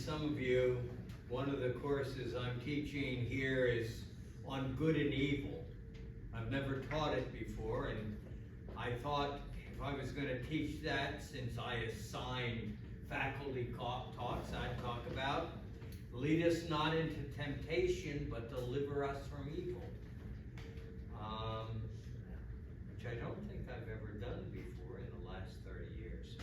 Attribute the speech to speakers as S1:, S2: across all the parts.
S1: some of you, one of the courses I'm teaching here is on good and evil. I've never taught it before, and I thought if I was going to teach that, since I assigned faculty talks, I'd talk about lead us not into temptation, but deliver us from evil. Which I don't think I've ever done before in the last 30 years.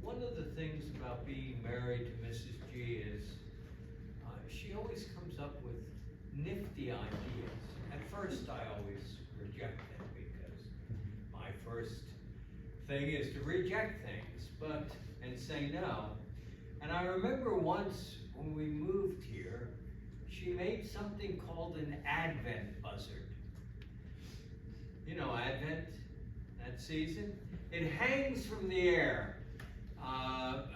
S1: One of the things about being married to Mrs. G is she always comes up with nifty ideas. At first I always reject them because my first thing is to reject things and say no. And I remember once when we moved here, she made something called an Advent Buzzard. You know Advent, that season? It hangs from the air,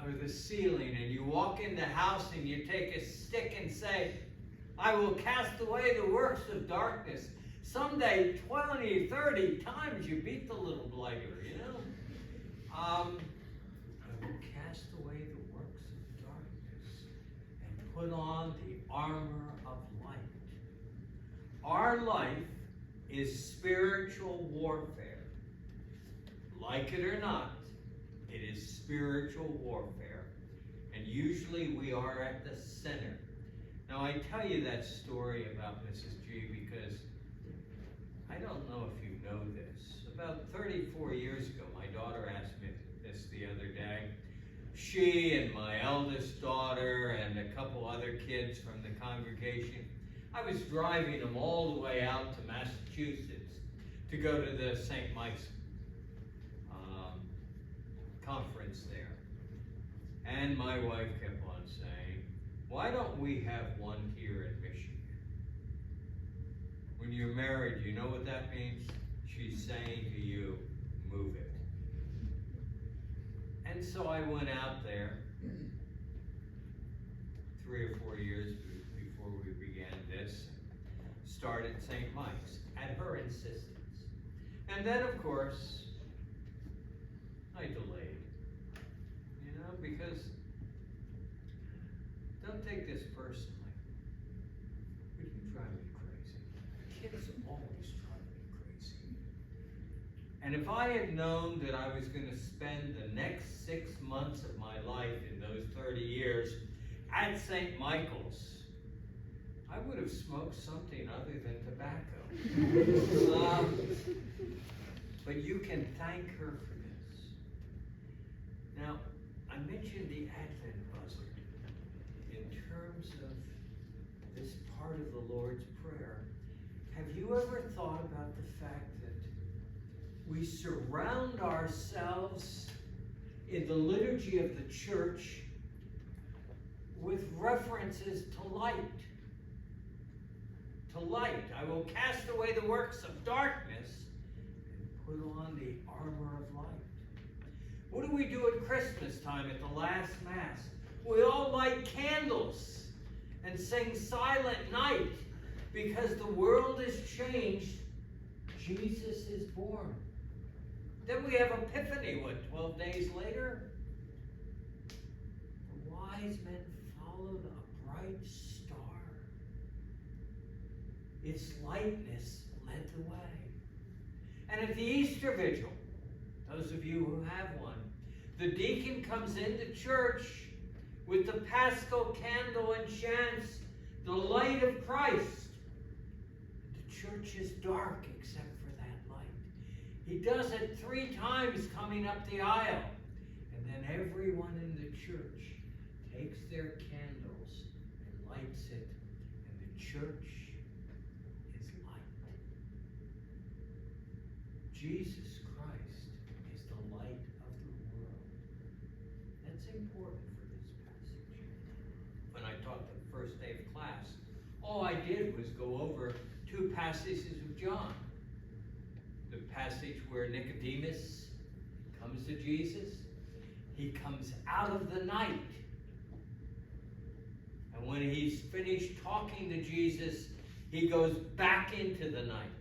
S1: or the ceiling, and you walk in the house and you take a stick and say, I will cast away the works of darkness. Someday, 20, 30 times you beat the little blighter, you know? I will cast away the works of darkness and put on the armor of light. Our life is spiritual warfare. Like it or not, it is spiritual warfare. And usually we are at the center. Now I tell you that story about Mrs. G because I don't know if you know this. About 34 years ago, my daughter asked me this the other day. She and my eldest daughter and a couple other kids from the congregation, I was driving them all the way out to Massachusetts to go to the St. Mike's conference there. And my wife kept on saying, why don't we have one here in Michigan? When you're married, you know what that means? She's saying to you, move it. And so I went out there 3 or 4 years before we began this, started St. Mike's at her insistence. And then, of course, I delayed, you know, because don't take this personally, but you drive me crazy. Kids always drive me crazy. And if I had known that I was going to spend the next 6 months of my life in those 30 years at St. Michael's, I would have smoked something other than tobacco. But you can thank her for this. Now, I mentioned the Advent Buzzard in terms of this part of the Lord's Prayer. Have you ever thought about the fact that we surround ourselves in the liturgy of the church with references to light? To light. I will cast away the works of darkness and put on the armor of light. What do we do at Christmas time at the last Mass? We all light candles and sing Silent Night because the world is changed. Jesus is born. Then we have Epiphany, 12 days later? The wise men followed a bright star. Its lightness led the way. And at the Easter Vigil, those of you who have one, the deacon comes into church with the Paschal candle and chants, the light of Christ. The church is dark except for that light. He does it 3 times coming up the aisle. And then everyone in the church takes their candles and lights it. And the church is light. Jesus Christ is the light of the world. That's important for this passage. When I taught the first day of class, all I did was go over 2 passages of John. The passage where Nicodemus comes to Jesus. He comes out of the night. And when he's finished talking to Jesus, he goes back into the night.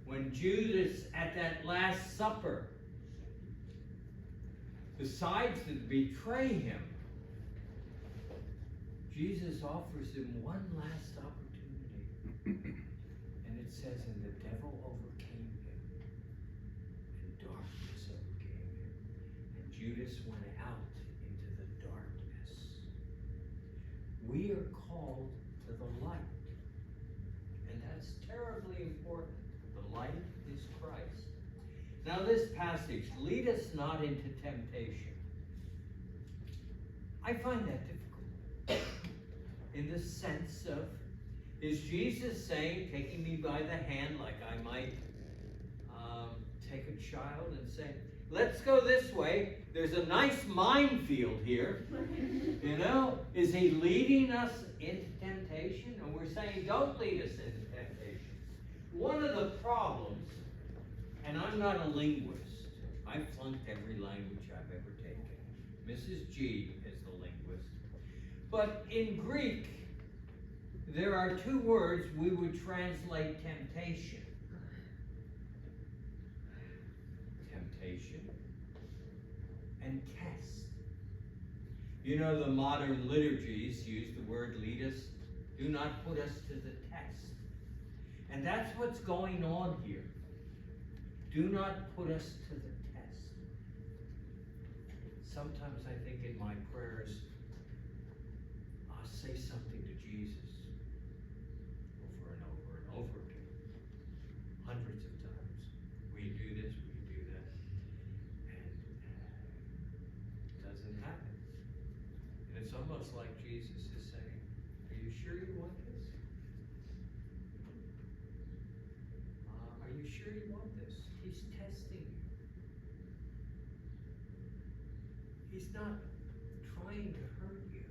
S1: When Judas, at that Last Supper, decides to betray him, Jesus offers him one last opportunity. And it says, and the devil overcame him, and darkness overcame him, and Judas went out into the darkness. We are called to the light, and that's terribly important. The light is Christ. Now this passage, lead us not into temptation. I find that difficult. In the sense of, is Jesus saying, taking me by the hand like I might take a child and say, let's go this way. There's a nice minefield here. You know, is he leading us into temptation? And we're saying, don't lead us into temptation. One of the problems, and I'm not a linguist. I flunked every language I've ever taken. Mrs. G is the linguist. But in Greek, there are two words we would translate temptation. Temptation and test. You know, the modern liturgies use the word lead us, do not put us to the test. And that's what's going on here. Do not put us to the test. Sometimes I think in my prayers, I'll say something to Jesus over and over and over again. Hundreds of times. Will you do this? Will you do that? And it doesn't happen. And it's almost like Jesus is saying, are you sure you want this? Are you sure you want this? He's testing you. He's not trying to hurt you.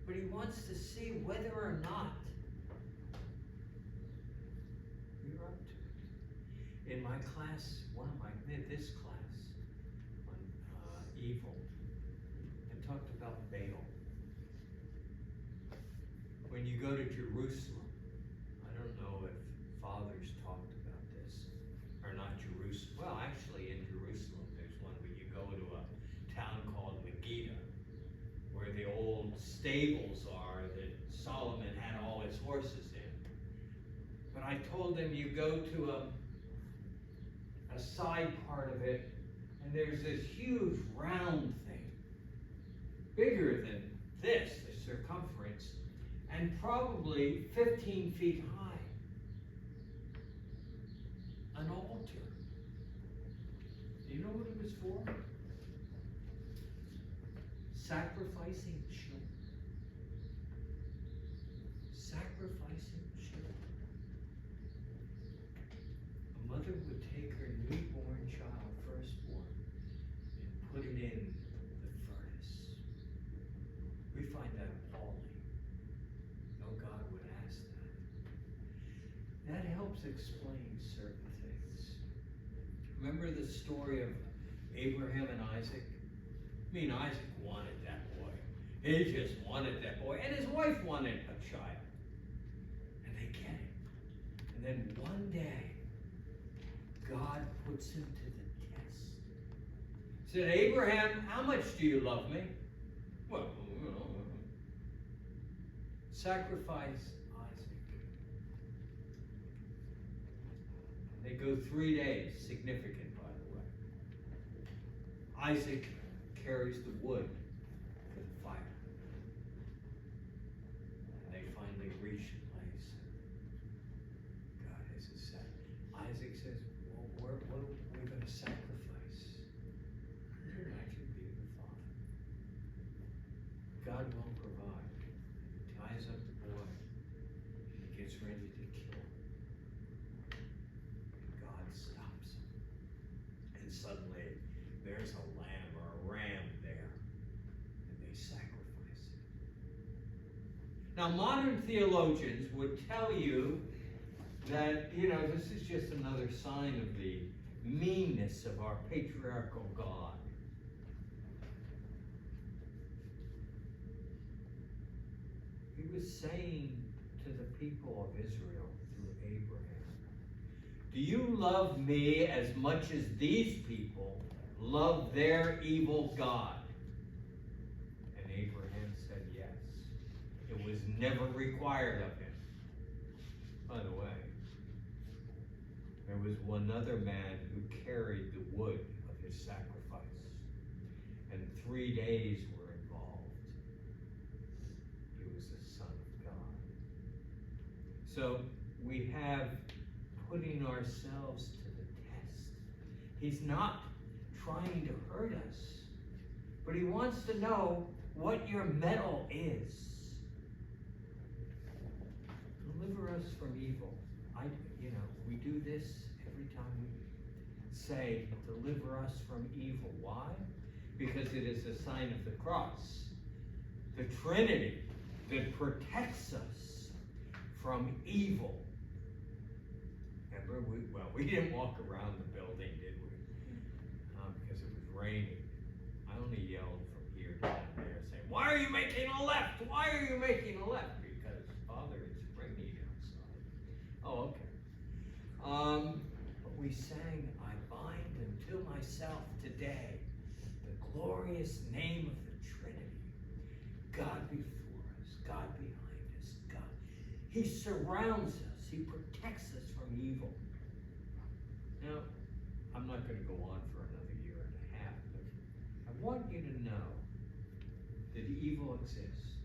S1: But he wants to see whether or not you're up to it. In my class, this class on evil, I talked about Baal. When you go to Jerusalem, I don't know if fathers talked about this, or not Jerusalem. Well, actually in Jerusalem, there's one where you go to a town called Megiddo, where the old stables are that Solomon had all his horses in. But I told them you go to a side part of it, and there's this huge round thing, bigger than this, the circumference, and probably 15 feet high. An altar. Do you know what it was for? Sacrificing children. Sacrificing children. A mother would take her newborn child, firstborn, and put it in the furnace. We find that appalling. No God would ask that. That helps explain certain things. Remember the story of Abraham and Isaac? I mean, Isaac wanted that boy. He just wanted that boy. And his wife wanted a child. And they get it. And then one day, God puts him to the test. He said, Abraham, how much do you love me? Well, you know, sacrifice Isaac. They go 3 days, significant by the way. Isaac carries the wood for the fire. And they finally reach the place. God has his set. Isaac says, well, what are we going to sacrifice? Imagine being the father. God will provide. He ties up the boy. He gets ready to kill him. And God stops him. And suddenly there's a lamb or a ram there. And they sacrifice it. Now modern theologians would tell you that, you know, this is just another sign of the meanness of our patriarchal God. He was saying to the people of Israel through Abraham, do you love me as much as these people love their evil God? And Abraham said yes. It was never required of him. By the way, there was one other man who carried the wood of his sacrifice, and 3 days were involved. He was the Son of God. So we have putting ourselves to the test. He's not trying to hurt us, but he wants to know what your mettle is. Deliver us from evil. We do this every time we say, deliver us from evil. Why? Because it is a sign of the cross, the Trinity that protects us from evil. Remember, we didn't walk around the building, did we? Because it was raining. I only yelled from here down there saying, why are you making a left? Why are you making a left? Because, Father, it's raining outside. Oh, okay. But we sang, I bind unto myself today the glorious name of the Trinity. God before us, God behind us, God. He surrounds us. He protects us from evil. Now, I'm not going to go on for another year and a half, but I want you to know that evil exists.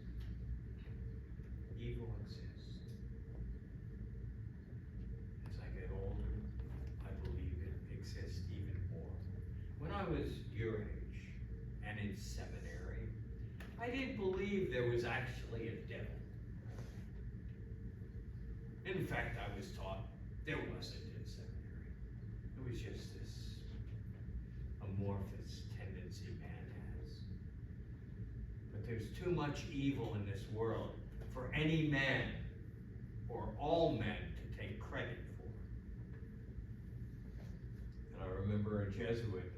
S1: Evil exists. As I get older, I believe it exists even more. When I was your age and in seminary, I didn't believe there was actually a devil. In fact, I was taught there wasn't in seminary. It was just this amorphous tendency man has. But there's too much evil in this world for any man or all men to take credit for. And I remember a Jesuit,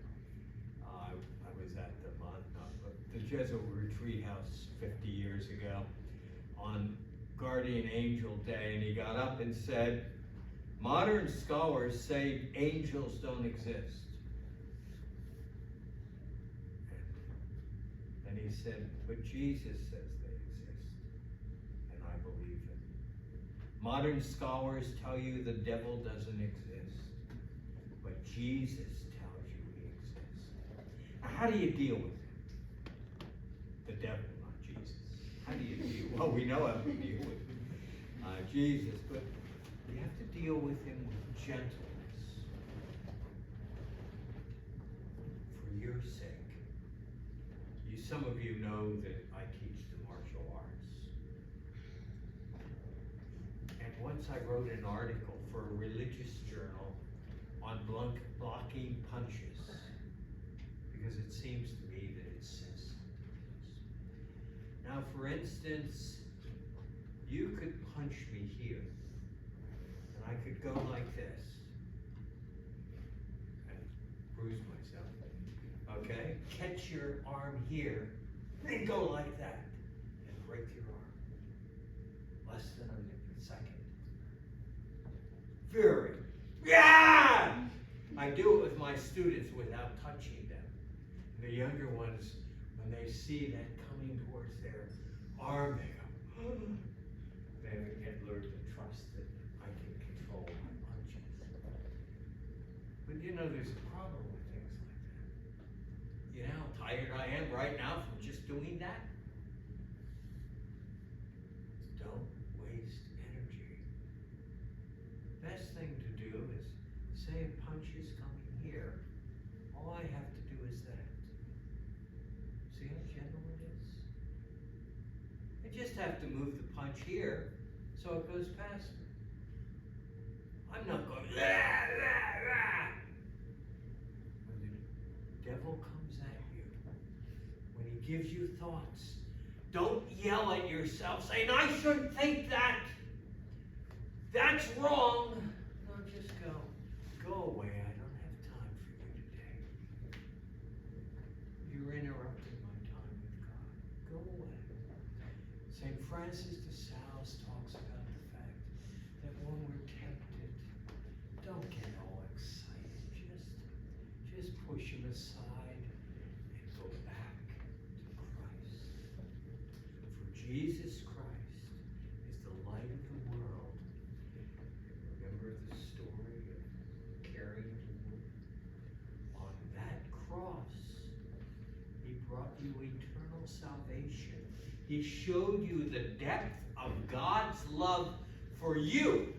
S1: I was at the Jesuit retreat house 50 years ago on Guardian Angel Day, and he got up and said, modern scholars say angels don't exist. And he said, but Jesus says they exist, and I believe it. Modern scholars tell you the devil doesn't exist, but Jesus tells you he exists. Now, how do you deal with him? The devil, not Jesus. How do you deal? Well, we know how to deal with Jesus, but we have to deal with him with gentleness. For your sake. Some of you know that I teach the martial arts. And once I wrote an article for a religious journal on blocking punches, because it seems to me that it says something. Now, for instance, you could punch me here, and I could go like this, and bruise myself, okay? Catch your arm here, then go like that, and break your arm. Less than a second. Fury. Yeah! I do it with my students without touching them. And the younger ones, when they see that coming towards their arm, they go, they have learned to trust that I can control my punches. But you know, there's a problem with things like that. You know how tired I am right now from just doing that? Don't waste energy. Best thing to do is say a punch is coming here. All I have to do is that. See how gentle it is? I just have to move the punch here so it goes past me. I'm not going, rah, rah, rah. When the devil comes at you, when he gives you thoughts, don't yell at yourself saying, I shouldn't think that. That's wrong. No, just go. Go away. I don't have time for you today. You're interrupting my time with God. Go away. St. Francis de Sales talks about the fact that when we're tempted, don't get all excited. Just push him aside and go back to Christ. For Jesus Christ you eternal salvation. He showed you the depth of God's love for you.